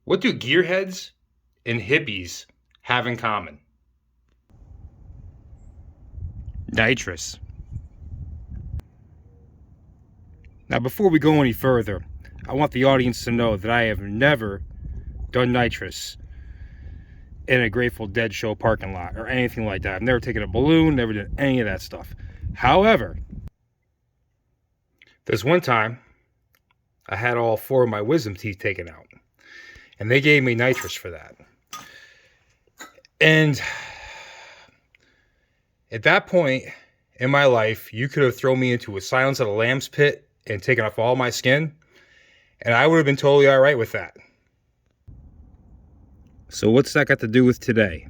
What do gearheads and hippies have in common? Nitrous. Now, before we go any further, I want the audience to know that I have never done nitrous in a Grateful Dead show parking lot or anything like that. I've never taken a balloon, never did any of that stuff. However, there's one time I had all 4 of my wisdom teeth taken out, and they gave me nitrous for that. And at that point in my life, you could have thrown me into a Silence of the Lambs pit and taken off all my skin, and I would have been totally all right with that. So what's that got to do with today?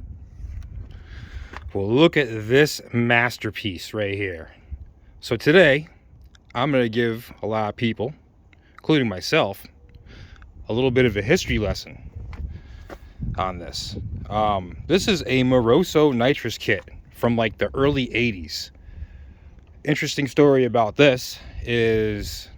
Well, look at this masterpiece right here. So today, I'm going to give a lot of people, including myself, a little bit of a history lesson on this. This is a Moroso Nitrous kit from like the early 80s. Interesting story about this is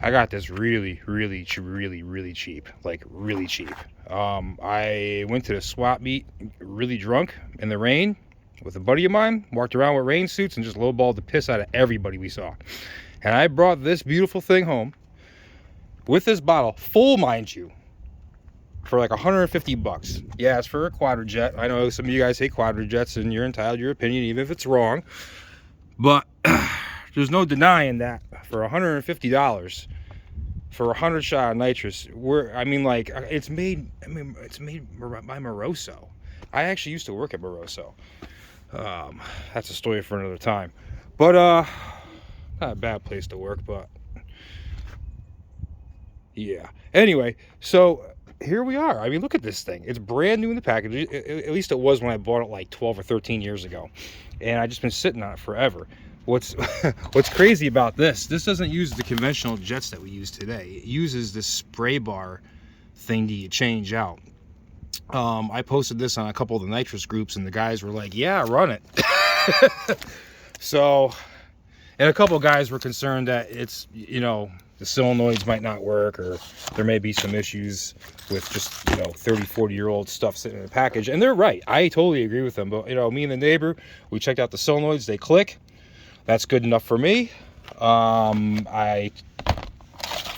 I got this really cheap, like really cheap. I went to the swap meet really drunk in the rain with a buddy of mine, walked around with rain suits and just lowballed the piss out of everybody we saw. And I brought this beautiful thing home with this bottle, full mind you, for like 150 bucks. Yeah, it's for a quadrijet. I know some of you guys hate quadrijets and you're entitled to your opinion even if it's wrong. But there's no denying that for $150 for 100 shot of nitrous, it's made by Moroso. I actually used to work at Moroso. That's a story for another time. But not a bad place to work, but yeah. Anyway, so here we are. I mean, look at this thing. It's brand new in the package. At least it was when I bought it like 12 or 13 years ago. And I've just been sitting on it forever. What's crazy about this doesn't use the conventional jets that we use today. It uses this spray bar thing that you change out. I posted this on a couple of the nitrous groups and the guys were like, yeah, run it. So, and a couple of guys were concerned that it's, the solenoids might not work, or there may be some issues with just, 30, 40-year-old stuff sitting in a package. And they're right. I totally agree with them. But, me and the neighbor, we checked out the solenoids. They click. That's good enough for me. I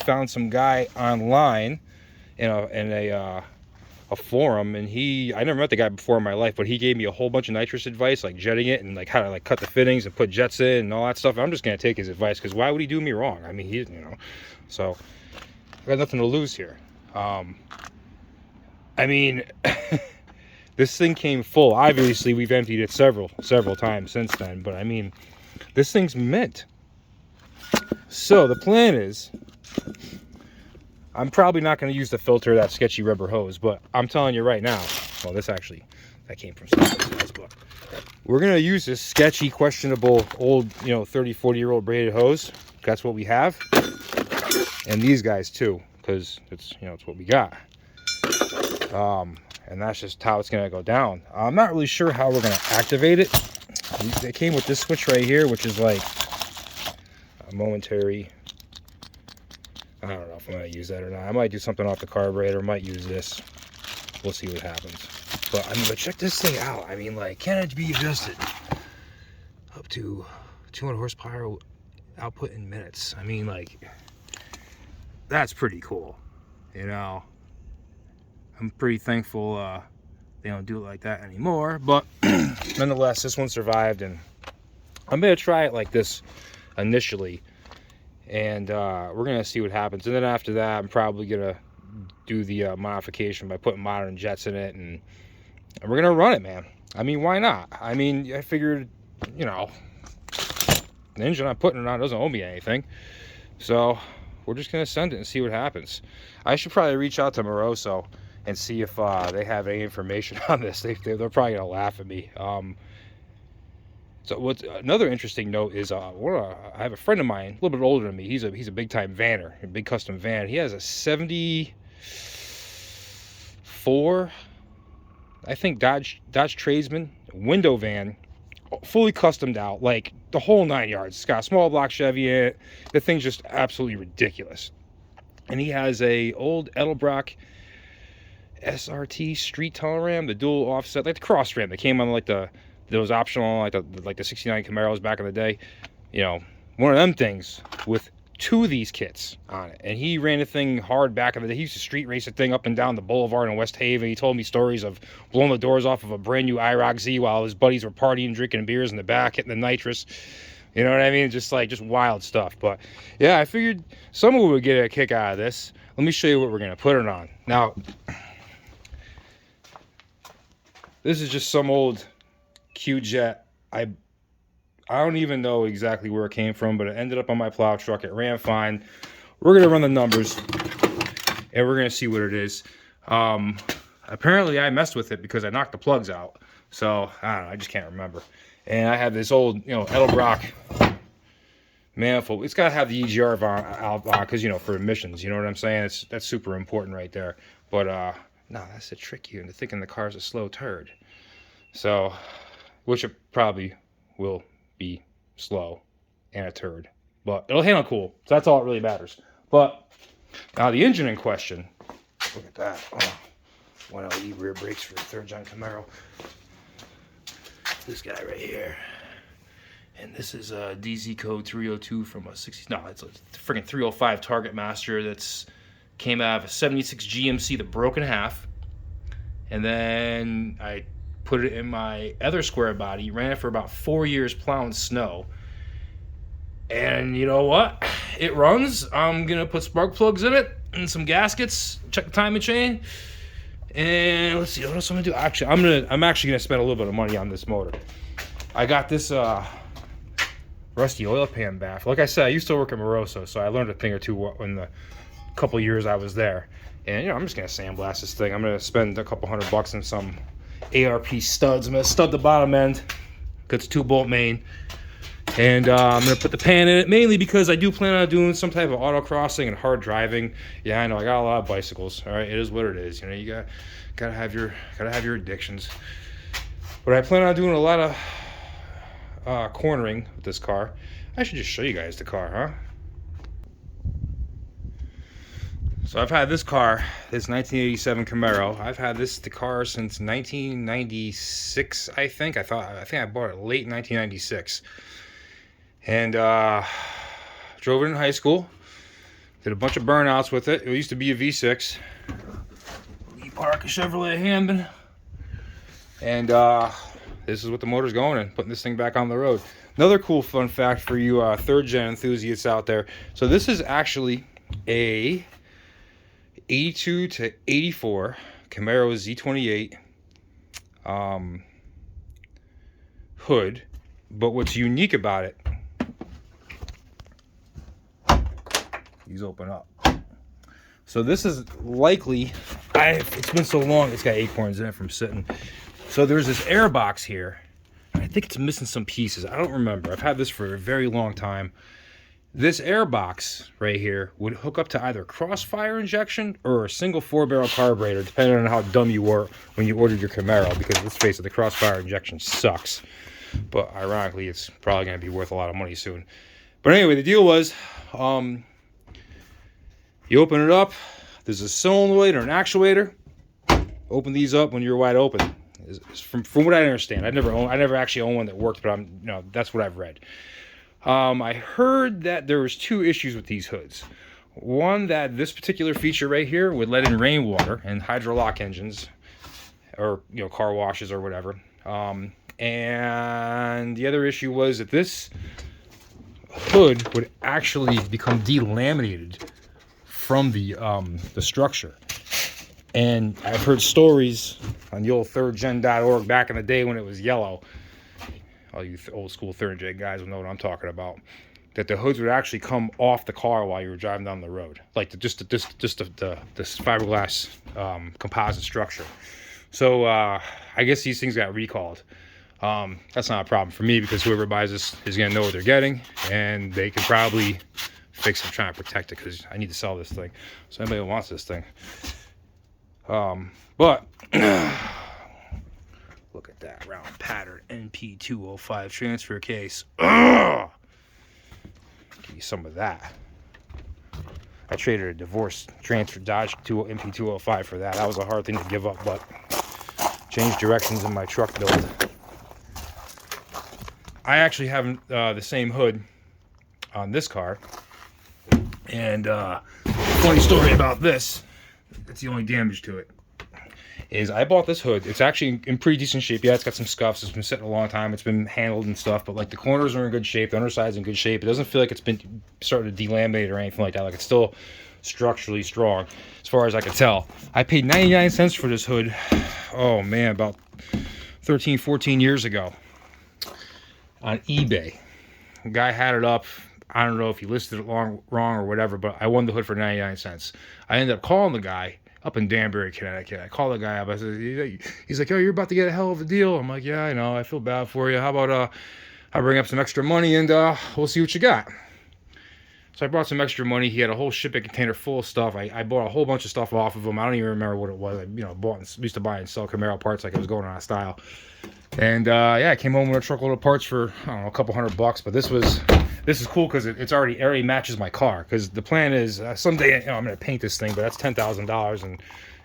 found some guy online in a forum, and I never met the guy before in my life, but he gave me a whole bunch of nitrous advice, like jetting it and like how to like cut the fittings and put jets in and all that stuff. I'm just gonna take his advice because why would he do me wrong? I mean, so I got nothing to lose here. This thing came full. Obviously, we've emptied it several times since then, but I mean, this thing's mint. So the plan is, I'm probably not going to use the filter, that sketchy rubber hose, but I'm telling you right now, well, that came from something else, but we're going to use this sketchy, questionable, old, 30, 40-year-old braided hose. That's what we have. And these guys too, because it's what we got. And that's just how it's going to go down. I'm not really sure how we're going to activate it. They came with this switch right here, which is like a momentary. I don't know if I'm going to use that or not. I might do something off the carburetor. Might use this. We'll see what happens. But but check this thing out. Can it be adjusted up to 200 horsepower output in minutes? That's pretty cool. I'm pretty thankful they don't do it like that anymore. But nonetheless, this one survived, and I'm going to try it like this initially. And we're going to see what happens. And then after that, I'm probably going to do the modification by putting modern jets in it. And we're going to run it, man. Why not? I figured, the engine I'm putting it on doesn't owe me anything. So we're just going to send it and see what happens. I should probably reach out to Moroso and see if they have any information on this. They're probably going to laugh at me. So what's another interesting note is I have a friend of mine, a little bit older than me. He's a big time vanner, a big custom van. He has a 74, I think, Dodge Tradesman window van, fully customed out, like the whole 9 yards. It's got a small block Chevy in it. The thing's just absolutely ridiculous. And he has a old Edelbrock SRT street tunnel ram, the dual offset, like the cross ram that came on like those optional like the 69 Camaros back in the day. You know, one of them things with 2 of these kits on it. And he ran the thing hard back in the day. He used to street race the thing up and down the boulevard in West Haven. He told me stories of blowing the doors off of a brand new IROC Z while his buddies were partying, drinking beers in the back, hitting the nitrous. You know what I mean? Just wild stuff. But yeah, I figured someone would get a kick out of this. Let me show you what we're gonna put it on. Now, this is just some old Q-Jet. I don't even know exactly where it came from, but it ended up on my plow truck. It ran fine. We're gonna run the numbers and we're gonna see what it is. Apparently I messed with it because I knocked the plugs out. So I don't know, I just can't remember. And I have this old, you know, Edelbrock manifold. It's got to have the EGR valve on because, you know, for emissions, you know what I'm saying? That's super important right there. But no, that's the trick here into thinking the car's a slow turd. So, which it probably will be slow and a turd, but it'll handle cool. So that's all that really matters. But now the engine in question, look at that. Oh, 1LE rear brakes for the 3rd gen Camaro. This guy right here, and this is a DZ code 302 from a 60. No, it's a freaking 305 Target Master that's came out of a 76 GMC that broke in half, and then I put it in my other square body, ran it for about 4 years plowing snow, and you know what? It runs. I'm gonna put spark plugs in it and some gaskets. Check the timing chain. And let's see what else I'm gonna do. Actually, I'm actually gonna spend a little bit of money on this motor. I got this rusty oil pan bath. Like I said, I used to work at Moroso, so I learned a thing or two in the couple years I was there. And you know, I'm just gonna sandblast this thing. I'm gonna spend a couple $100 on some ARP studs. I'm gonna stud the bottom end because it's 2-bolt main. And I'm going to put the pan in it, mainly because I do plan on doing some type of autocrossing and hard driving. Yeah, I know, I got a lot of bicycles. All right, it is what it is. You know, you gotta have your addictions. But I plan on doing a lot of cornering with this car. I should just show you guys the car, huh? So I've had this car, this 1987 Camaro. I've had the car since 1996, I think. I think I bought it late 1996. And drove it in high school. Did a bunch of burnouts with it. It used to be a V6. Lee Park, a Chevrolet Hampton. And this is what the motor's going in. Putting this thing back on the road. Another cool fun fact for you 3rd gen enthusiasts out there. So this is actually a 82 to 84 Camaro Z28 hood. But what's unique about it, these open up. So this is likely, it's been so long, it's got acorns in it from sitting. So there's this air box here. I think it's missing some pieces. I don't remember. I've had this for a very long time. This air box right here would hook up to either crossfire injection or a single 4-barrel carburetor, depending on how dumb you were when you ordered your Camaro, because let's face it, the crossfire injection sucks. But ironically, it's probably going to be worth a lot of money soon. But anyway, the deal was, you open it up, there's a solenoid or an actuator. Open these up when you're wide open. From what I understand, I never actually owned one that worked, but that's what I've read. I heard that there was 2 issues with these hoods. One, that this particular feature right here would let in rainwater and hydrolock engines, or car washes or whatever. And the other issue was that this hood would actually become delaminated from the structure. And I've heard stories on the old 3rdgen.org back in the day when it was yellow. All you old school 3rd gen guys will know what I'm talking about. That the hoods would actually come off the car while you were driving down the road, like this fiberglass composite structure. So I guess these things got recalled. That's not a problem for me because whoever buys this is going to know what they're getting, and they can probably fix it, trying to protect it, because I need to sell this thing. So anybody who wants this thing. But look at that round pattern NP205 transfer case. Give you some of that. I traded a divorce transfer Dodge MP205 for that. That was a hard thing to give up, but changed directions in my truck build. I actually have the same hood on this car, and funny story about this, it's the only damage to it, is I bought this hood. It's actually in pretty decent shape. Yeah, it's got some scuffs. It's been sitting a long time. It's been handled and stuff, but like the corners are in good shape. The underside's in good shape. It doesn't feel like it's been starting to delaminate or anything like that. Like it's still structurally strong as far as I can tell. I paid 99 cents for this hood, oh man, about 13, 14 years ago on eBay. The guy had it up. I don't know if he listed it wrong or whatever, but I won the hood for 99 cents. I ended up calling the guy up in Danbury, Connecticut. I called the guy up. I said, he's like, oh, you're about to get a hell of a deal. I'm like, yeah, I know. I feel bad for you. How about I bring up some extra money and we'll see what you got. So I brought some extra money. He had a whole shipping container full of stuff. I bought a whole bunch of stuff off of him. I don't even remember what it was. I used to buy and sell Camaro parts like it was going out of style. And yeah, I came home with a truckload of parts for, I don't know, a couple $100. But this is cool because it already matches my car. Because the plan is someday I'm going to paint this thing, but that's $10,000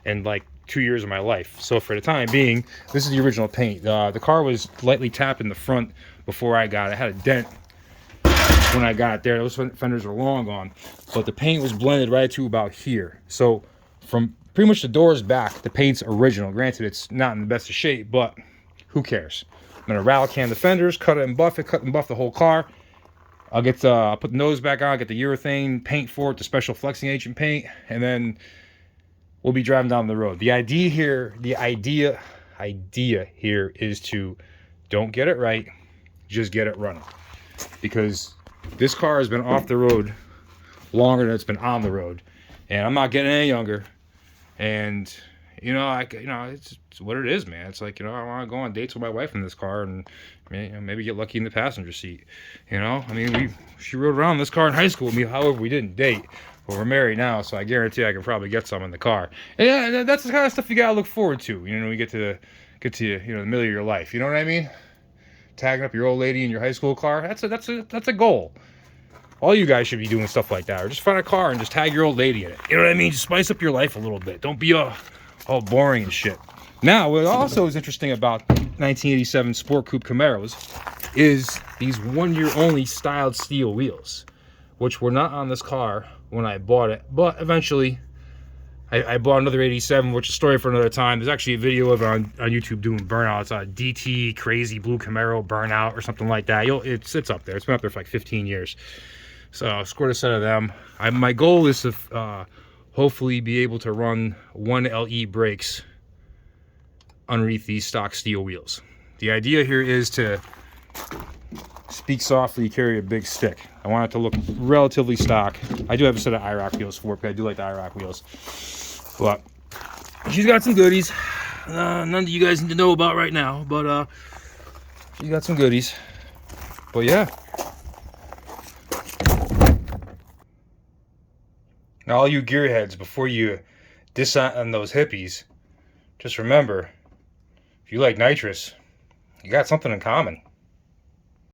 and like 2 years of my life. So for the time being, this is the original paint. The car was lightly tapped in the front before I got it. It had a dent when I got it there. Those fenders are long gone, but the paint was blended right to about here. So from pretty much the doors back, the paint's original. Granted, it's not in the best of shape, but who cares? I'm gonna rattle can the fenders, cut and buff the whole car. I'll get put the nose back on, get the urethane paint for it, the special flexing agent paint, and then we'll be driving down the road. The idea here is to don't get it right, just get it running, because this car has been off the road longer than it's been on the road, and I'm not getting any younger. And it's what it is, man. It's like, I want to go on dates with my wife in this car, and maybe get lucky in the passenger seat. She rode around in this car in high school with me. However, we didn't date, but we're married now, so I guarantee I can probably get some in the car. And yeah, that's the kind of stuff you gotta look forward to. We get to the middle of your life. You know what I mean? Tagging up your old lady in your high school car. That's a goal. All you guys should be doing stuff like that, or just find a car and just tag your old lady in it. You know what I mean? Just spice up your life a little bit. Don't be all boring and shit. Now, what also is interesting about 1987 Sport Coupe Camaros is these 1 year only styled steel wheels, which were not on this car when I bought it, but eventually I bought another 87, which is a story for another time. There's actually a video of it on YouTube doing burnouts, DT Crazy Blue Camaro Burnout or something like that. It's up there. It's been up there for like 15 years. So I scored a set of them. My goal is to hopefully be able to run 1 LE brakes underneath these stock steel wheels. The idea here is to speak softly, carry a big stick. I want it to look relatively stock. I do have a set of IROC wheels for it, but I do like the IROC wheels. But she's got some goodies. None that you guys need to know about right now, but she's got some goodies. But yeah. Now, all you gearheads, before you diss on those hippies, just remember, if you like nitrous, you got something in common.